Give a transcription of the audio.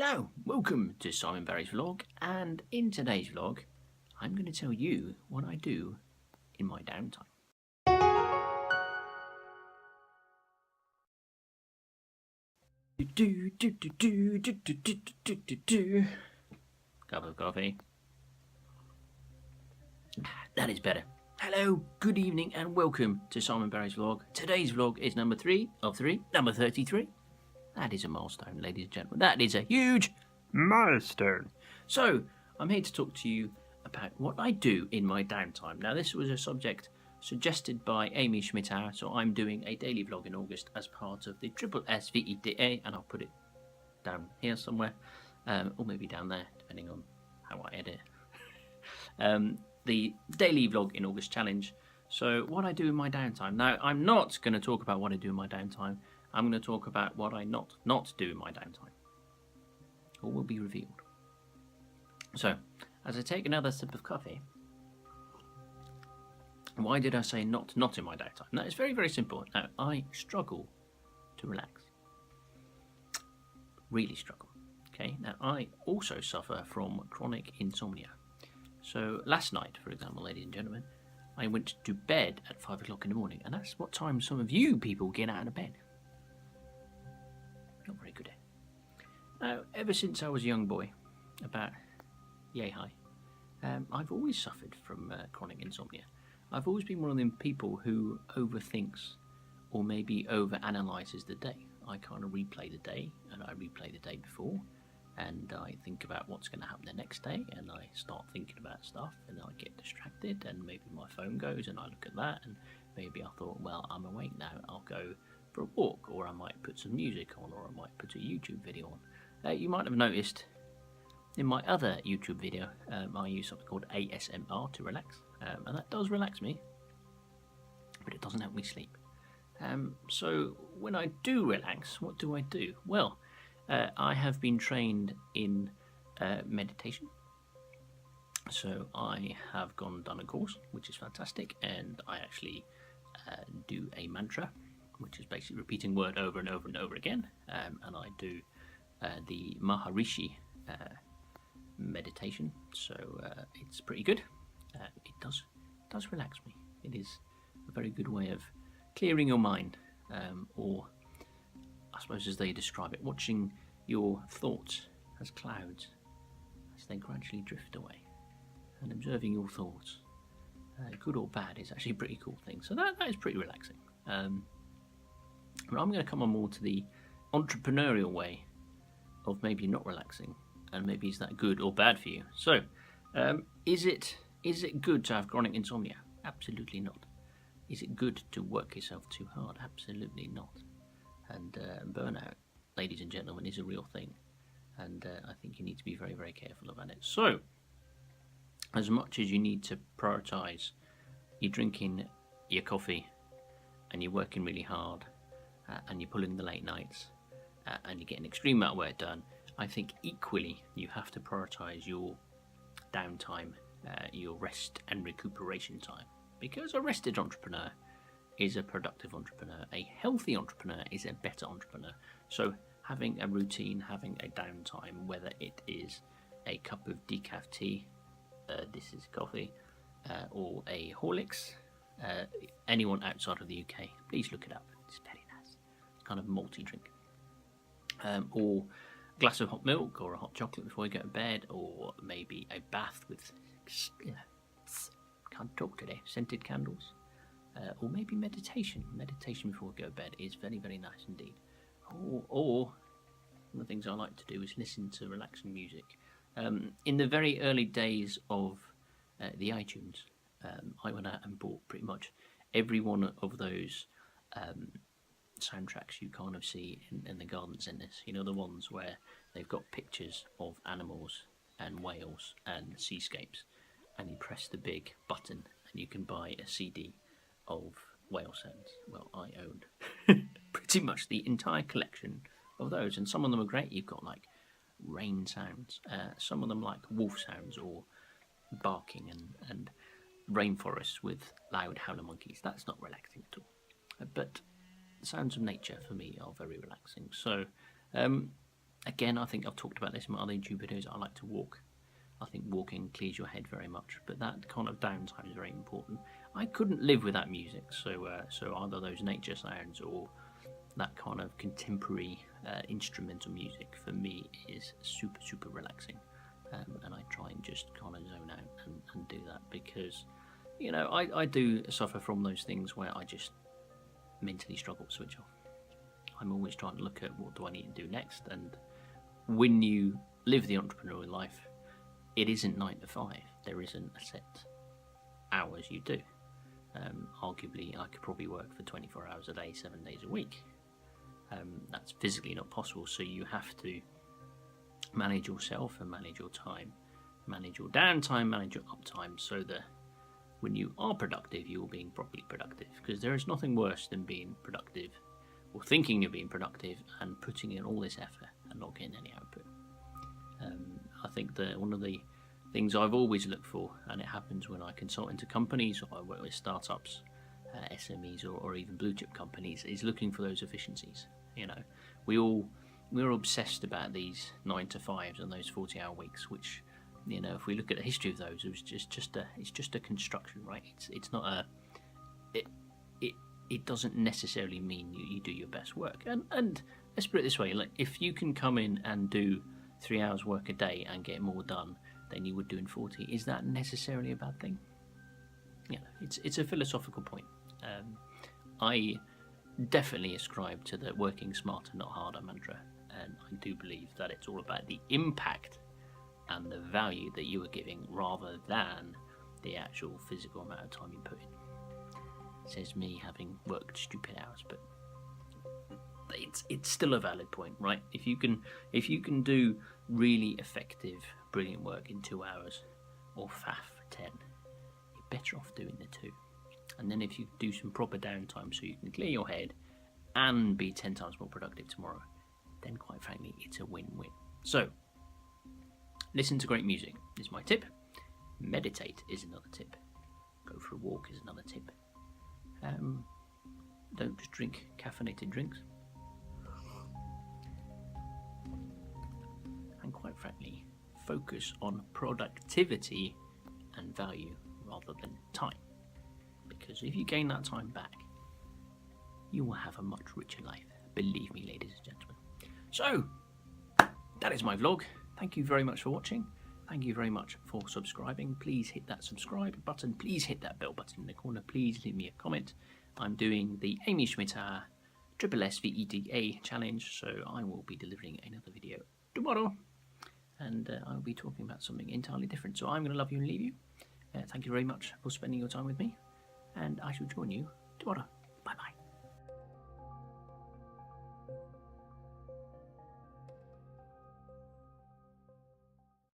Hello, welcome to Simon Barry's vlog, and in today's vlog I'm going to tell you what I do in my downtime. Cup of coffee. That is better. Hello, good evening and welcome to Simon Barry's vlog. Today's vlog is number 3 of 3, number 33. That is a milestone, ladies and gentlemen. That is a huge milestone. So, I'm here to talk to you about what I do in my downtime. Now, this was a subject suggested by Amy Schmittauer, so I'm doing a daily vlog in August as part of the SSSVEDA, and I'll put it down here somewhere, or maybe down there, depending on how I edit. The daily vlog in August challenge. So, what I do in my downtime. Now, I'm not going to talk about what I do in my downtime. I'm going to talk about what I not do in my downtime. All will be revealed. So, as I take another sip of coffee, why did I say not in my downtime? Now, it's very, very simple. Now, I struggle to relax. Really struggle. Okay, now I also suffer from chronic insomnia. So, last night, for example, ladies and gentlemen, I went to bed at 5 o'clock in the morning, and that's what time some of you people get out of bed. Not very good. Now, ever since I was a young boy, about yay high, I've always suffered from chronic insomnia. I've always been one of them people who overthinks or maybe overanalyzes the day. I kind of replay the day, and I replay the day before, and I think about what's going to happen the next day, and I start thinking about stuff, and I get distracted, and maybe my phone goes, and I look at that, and maybe I thought, well, I'm awake now, I'll go for a walk, or I might put some music on, or I might put a YouTube video on. You might have noticed in my other YouTube video, I use something called ASMR to relax, and that does relax me, but it doesn't help me sleep. So when I do relax, what do I do? Well, I have been trained in meditation, so I have done a course, which is fantastic, and I actually do a mantra, which is basically repeating word over and over and over again, and I do the Maharishi meditation, so it's pretty good. It does relax me. It is a very good way of clearing your mind, or I suppose as they describe it, watching your thoughts as clouds as they gradually drift away, and observing your thoughts, good or bad, is actually a pretty cool thing. So that is pretty relaxing. But I'm going to come on more to the entrepreneurial way of maybe not relaxing, and maybe is that good or bad for you? So, is it good to have chronic insomnia? Absolutely not. Is it good to work yourself too hard? Absolutely not. And burnout, ladies and gentlemen, is a real thing, and I think you need to be very, very careful about it. So, as much as you need to prioritise, you're drinking your coffee, and you're working really hard, and you're pulling the late nights, and you're getting an extreme amount of work done, I think equally you have to prioritise your downtime, your rest and recuperation time. Because a rested entrepreneur is a productive entrepreneur. A healthy entrepreneur is a better entrepreneur. So having a routine, having a downtime, whether it is a cup of decaf tea, this is coffee, or a Horlicks, anyone outside of the UK, please look it up. It's very nice. It's kind of malty drink. Or a glass of hot milk, or a hot chocolate before you go to bed, or maybe a bath with, can't talk today, scented candles. Or maybe meditation. Meditation before we go to bed is very, very nice indeed. Or one of the things I like to do is listen to relaxing music. In the very early days of the iTunes, I went out and bought pretty much every one of those soundtracks you kind of see in the garden centres. You know, the ones where they've got pictures of animals and whales and seascapes, and you press the big button and you can buy a CD of whale sounds. Well, I owned pretty much the entire collection of those, and some of them are great. You've got like rain sounds, some of them like wolf sounds, or barking, and rainforests with loud howler monkeys. That's not relaxing at all. But the sounds of nature for me are very relaxing. So Again, I think I've talked about this in my other YouTube videos. I like to walk. I think walking clears your head very much, but that kind of downtime is very important. I couldn't live without music, so either those nature sounds or that kind of contemporary instrumental music for me is super relaxing, and I try and just kind of zone out and do that, because you know I do suffer from those things where I just mentally struggle to switch off. I'm always trying to look at what do I need to do next, and when you live the entrepreneurial life, it isn't 9 to 5. There isn't a set hours you do. Arguably, I could probably work for 24 hours a day, 7 days a week. That's physically not possible, so you have to manage yourself and manage your time, manage your downtime, manage your uptime, so that when you are productive, you're being properly productive. Because there is nothing worse than being productive or thinking you're being productive and putting in all this effort and not getting any output. I think that one of the things I've always looked for, and it happens when I consult into companies or I work with startups, SMEs, or even blue chip companies, is looking for those efficiencies. You know, we're obsessed about these 9 to 5s and those 40-hour weeks, which, you know, if we look at the history of those, it's just a construction, right? It's not a it doesn't necessarily mean you do your best work. And let's put it this way, like if you can come in and do 3 hours work a day and get more done than you would do in 40, is that necessarily a bad thing? Yeah, it's a philosophical point. I definitely ascribe to the working smarter, not harder mantra, and I do believe that it's all about the impact and the value that you are giving rather than the actual physical amount of time you put in. Says me, having worked stupid hours, but it's still a valid point, right? If you can do really effective, brilliant work in 2 hours, or faff for 10, you're better off doing the 2. And then if you do some proper downtime so you can clear your head and be 10 times more productive tomorrow, then quite frankly, it's a win-win. So, listen to great music is my tip. Meditate is another tip. Go for a walk is another tip. Don't just drink caffeinated drinks. And quite frankly, focus on productivity and value rather than time. Because if you gain that time back, you will have a much richer life. Believe me, ladies and gentlemen. So, that is my vlog. Thank you very much for watching. Thank you very much for subscribing. Please hit that subscribe button. Please hit that bell button in the corner. Please leave me a comment. I'm doing the Amy Schmittauer SSSVEDA challenge, so I will be delivering another video tomorrow. And I'll be talking about something entirely different. So I'm going to love you and leave you. Thank you very much for spending your time with me. And I shall join you tomorrow.